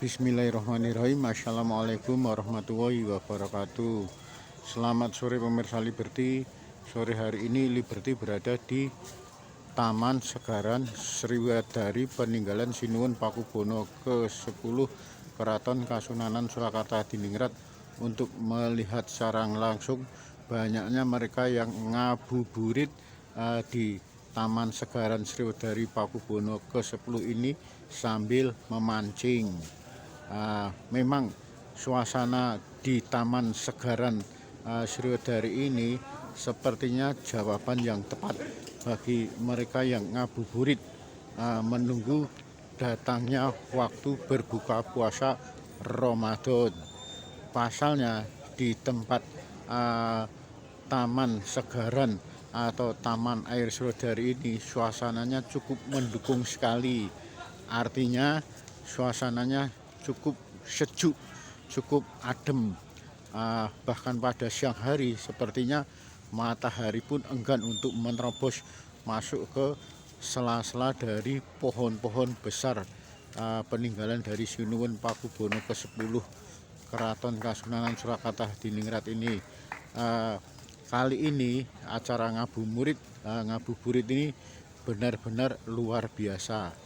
Bismillahirrahmanirrahim. Assalamualaikum warahmatullahi wabarakatuh. Selamat sore pemirsa Liberty. Sore hari ini Liberty berada di Taman Segaran Sriwedari peninggalan Sinuwun Pakubono ke-10 Keraton Kasunanan Surakarta Diningrat untuk melihat secara langsung banyaknya mereka yang ngabuburit di Taman Segaran Sriwedari Pakubono ke-10 ini sambil memancing. Memang suasana di Taman Segaran Sriwedari ini sepertinya jawaban yang tepat bagi mereka yang ngabuburit menunggu datangnya waktu berbuka puasa Ramadan. Pasalnya di tempat Taman Segaran atau Taman Air Sriwedari ini suasananya cukup mendukung sekali. Artinya suasananya cukup sejuk, cukup adem. Bahkan pada siang hari sepertinya matahari pun enggan untuk menerobos masuk ke sela-sela dari pohon-pohon besar peninggalan dari Sinuwun Pakubono ke-10 Keraton Kasunanan Surakarta Diningrat ini. Kali ini acara ngabuburit ini benar-benar luar biasa.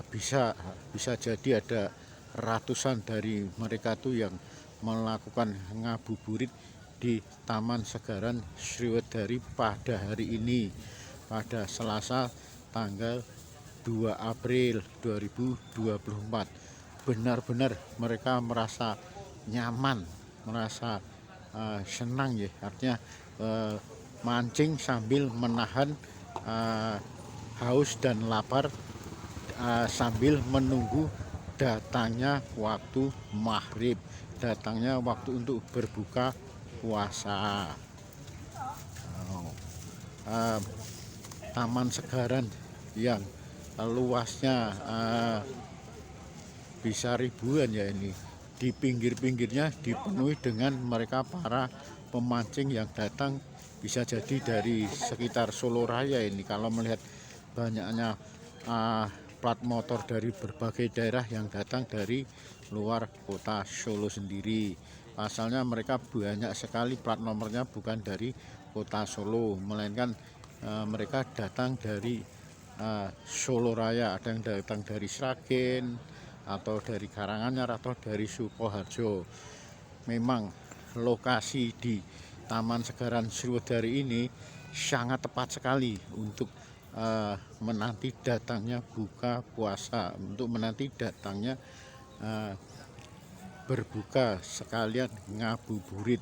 Bisa jadi ada ratusan dari mereka tuh yang melakukan ngabuburit di Taman Segaran Sriwedari pada hari ini, pada Selasa tanggal 2 April 2024. Benar-benar mereka merasa nyaman, merasa senang ya, artinya mancing sambil menahan haus dan lapar sambil menunggu datangnya waktu maghrib, datangnya waktu untuk berbuka puasa. Taman Segaran yang luasnya bisa ribuan ya ini, di pinggir-pinggirnya dipenuhi dengan mereka para pemancing yang datang, bisa jadi dari sekitar Solo Raya ini. Kalau melihat banyaknya plat motor dari berbagai daerah yang datang dari luar kota Solo sendiri. Pasalnya mereka banyak sekali plat nomornya bukan dari kota Solo, melainkan mereka datang dari Solo Raya. Ada yang datang dari Sragen atau dari Karanganyar atau dari Sukoharjo. Memang lokasi di Taman Segaran Sriwedari ini sangat tepat sekali untuk menanti datangnya buka puasa, untuk menanti datangnya berbuka sekalian ngabuburit.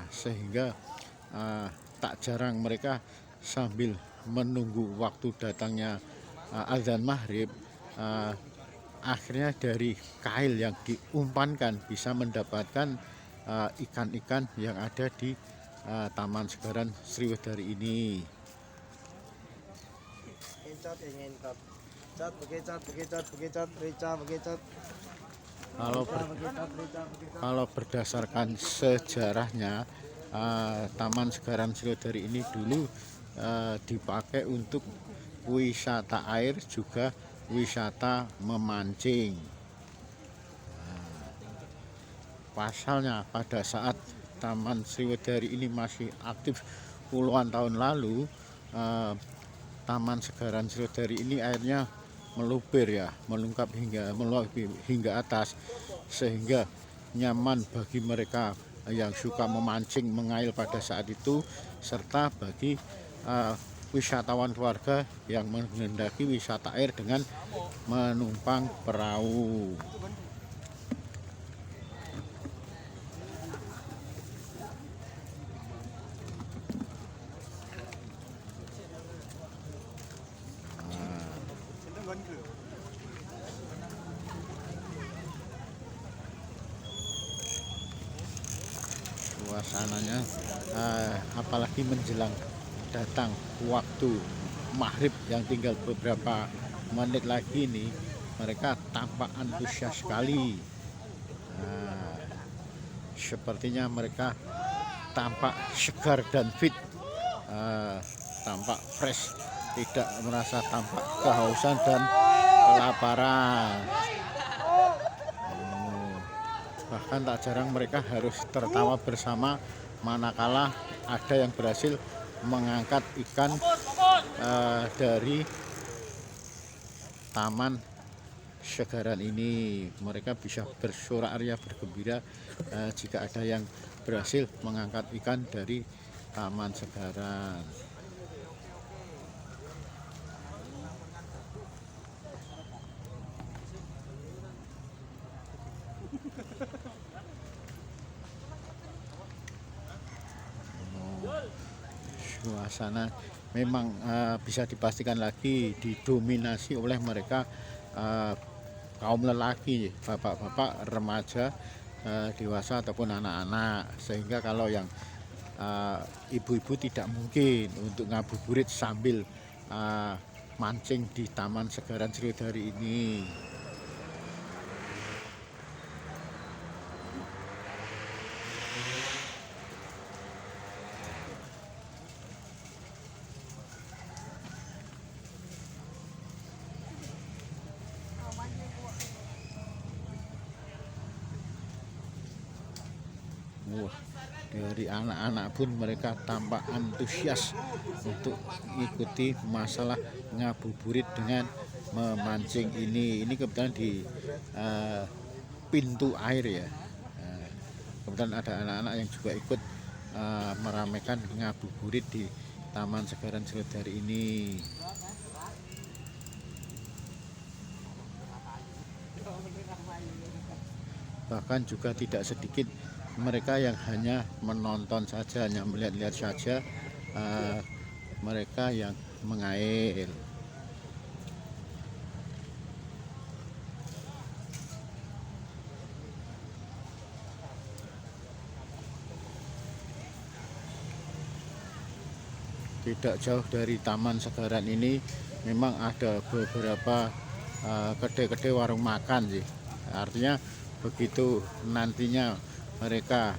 Sehingga tak jarang mereka sambil menunggu waktu datangnya azan maghrib, akhirnya dari kail yang diumpankan bisa mendapatkan ikan-ikan yang ada di Taman Segaran Sriwedari ini. Kalau berdasarkan sejarahnya, Taman Segaran Sriwedari ini dulu dipakai untuk wisata air, juga wisata memancing. Pasalnya pada saat Taman Sriwedari ini masih aktif puluhan tahun lalu, Taman Segaran Sriwedari ini airnya meluber ya, melungkap hingga atas, sehingga nyaman bagi mereka yang suka memancing, mengail pada saat itu, serta bagi wisatawan keluarga yang menghendaki wisata air dengan menumpang perahu. Suasananya apalagi menjelang datang waktu maghrib yang tinggal beberapa menit lagi ini, mereka tampak antusias sekali. Sepertinya mereka tampak segar dan fit, tampak fresh, tidak merasa tampak kehausan dan kelaparan. Bahkan tak jarang mereka harus tertawa bersama manakala ada yang berhasil mengangkat ikan dari taman segaran ini. Mereka bisa bersorak-ria bergembira jika ada yang berhasil mengangkat ikan dari taman segaran. Suasana memang bisa dipastikan lagi didominasi oleh mereka kaum lelaki, bapak-bapak, remaja, dewasa ataupun anak-anak, sehingga kalau yang ibu-ibu tidak mungkin untuk ngabuburit sambil mancing di Taman Segaran Sriwedari ini. Wah, dari anak-anak pun mereka tampak antusias untuk mengikuti masalah ngabuburit dengan memancing ini. Ini kebetulan di pintu air ya. Kebetulan ada anak-anak yang juga ikut meramaikan ngabuburit di Taman Segaran Sriwedari ini. Bahkan juga tidak sedikit mereka yang hanya menonton saja, hanya melihat-lihat saja, mereka yang mengail. Tidak jauh dari Taman Segaran ini memang ada beberapa kedai-kedai warung makan sih. Artinya begitu nantinya mereka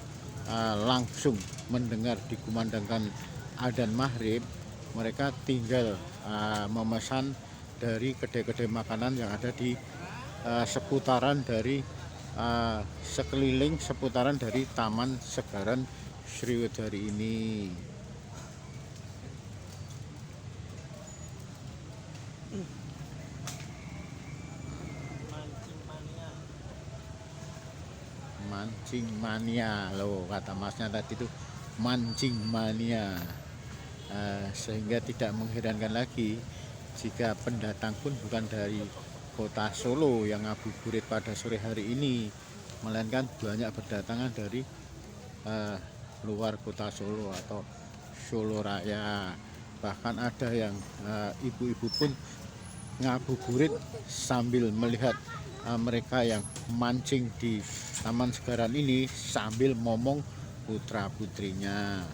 langsung mendengar dikumandangkan adzan maghrib, mereka tinggal memesan dari kedai-kedai makanan yang ada di seputaran dari sekeliling seputaran dari Taman Segaran Sriwedari ini. Mancing mania loh, kata masnya tadi itu mancing mania. Sehingga tidak mengherankan lagi jika pendatang pun bukan dari kota Solo yang ngabuburit pada sore hari ini, melainkan banyak berdatangan dari luar kota Solo atau Solo Raya. Bahkan ada yang ibu-ibu pun ngabuburit sambil melihat mereka yang mancing di Taman Segaran ini sambil ngomong putra-putrinya.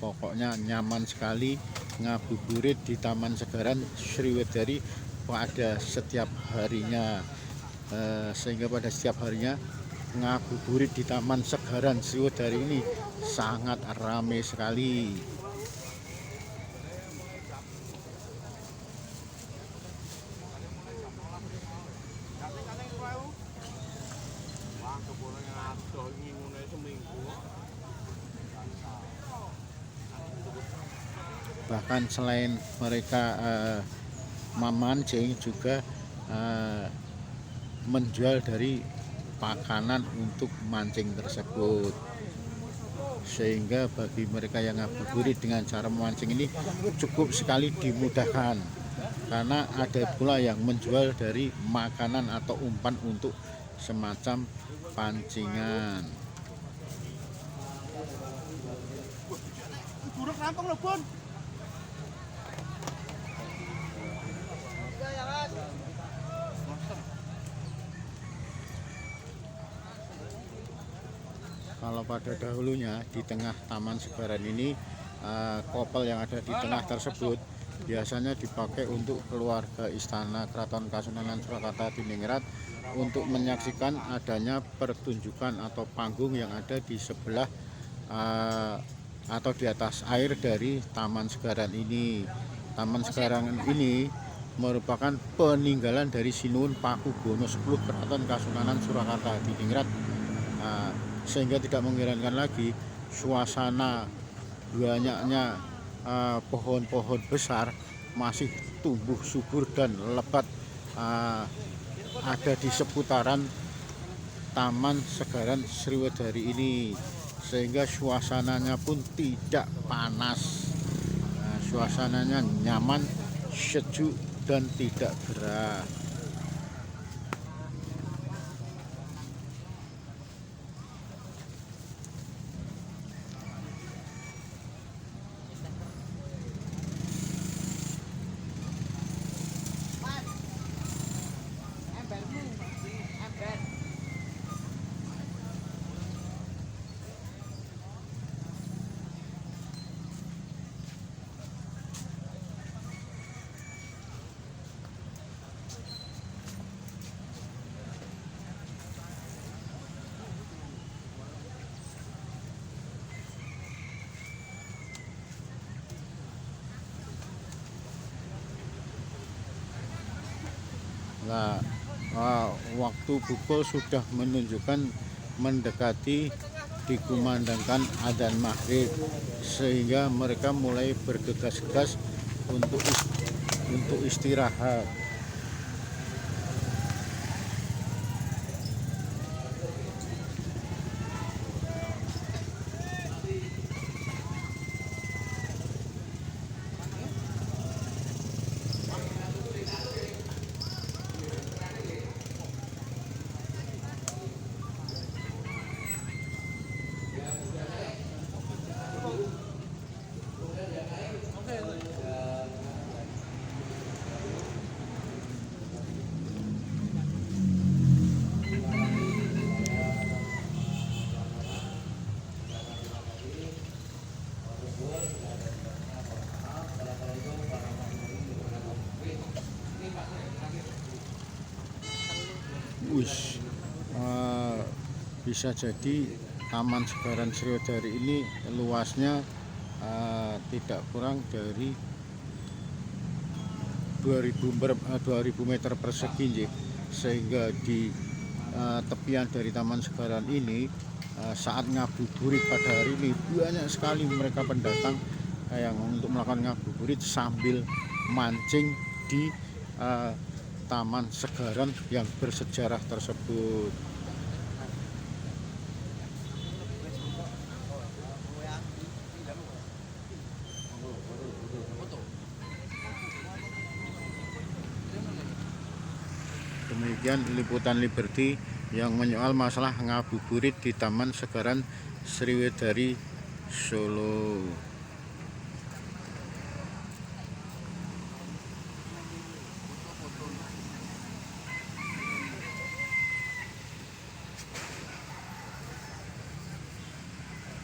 Pokoknya nyaman sekali ngabuburit di Taman Segaran Sriwedari pada setiap harinya. Sehingga pada setiap harinya ngabuburit di Taman Segaran Sriwedari ini sangat ramai sekali. Bahkan selain mereka memancing juga menjual dari makanan untuk mancing tersebut, sehingga bagi mereka yang ngabuburit dengan cara memancing ini cukup sekali dimudahkan, karena ada pula yang menjual dari makanan atau umpan untuk semacam pancingan. Kalau pada dahulunya di tengah Taman Segaran ini, kopel yang ada di tengah tersebut biasanya dipakai untuk keluarga istana Keraton Kasunanan Surakarta Diningrat untuk menyaksikan adanya pertunjukan atau panggung yang ada di sebelah atau di atas air dari Taman Segaran ini. Taman Segaran ini merupakan peninggalan dari Sinuhun Pakubono X Keraton Kasunanan Surakarta Hadiningrat. Sehingga tidak mengherankan lagi suasana banyaknya pohon-pohon besar masih tumbuh subur dan lebat ada di seputaran Taman Segaran Sriwedari ini, sehingga suasananya pun tidak panas. Suasananya nyaman, sejuk, dan tidak gerah. Nah, waktu pukul sudah menunjukkan mendekati dikumandangkan adzan maghrib, sehingga mereka mulai bergegas-gegas untuk istirahat. Bisa jadi Taman Segaran Sriwedari ini luasnya tidak kurang dari 2000 meter persegi, sehingga di tepian dari Taman Segaran ini saat ngabuburit pada hari ini banyak sekali mereka pendatang yang untuk melakukan ngabuburit sambil mancing di Taman Segaran yang bersejarah tersebut. Demikian liputan Liberty yang menyoal masalah ngabuburit di Taman Segaran Sriwedari Solo.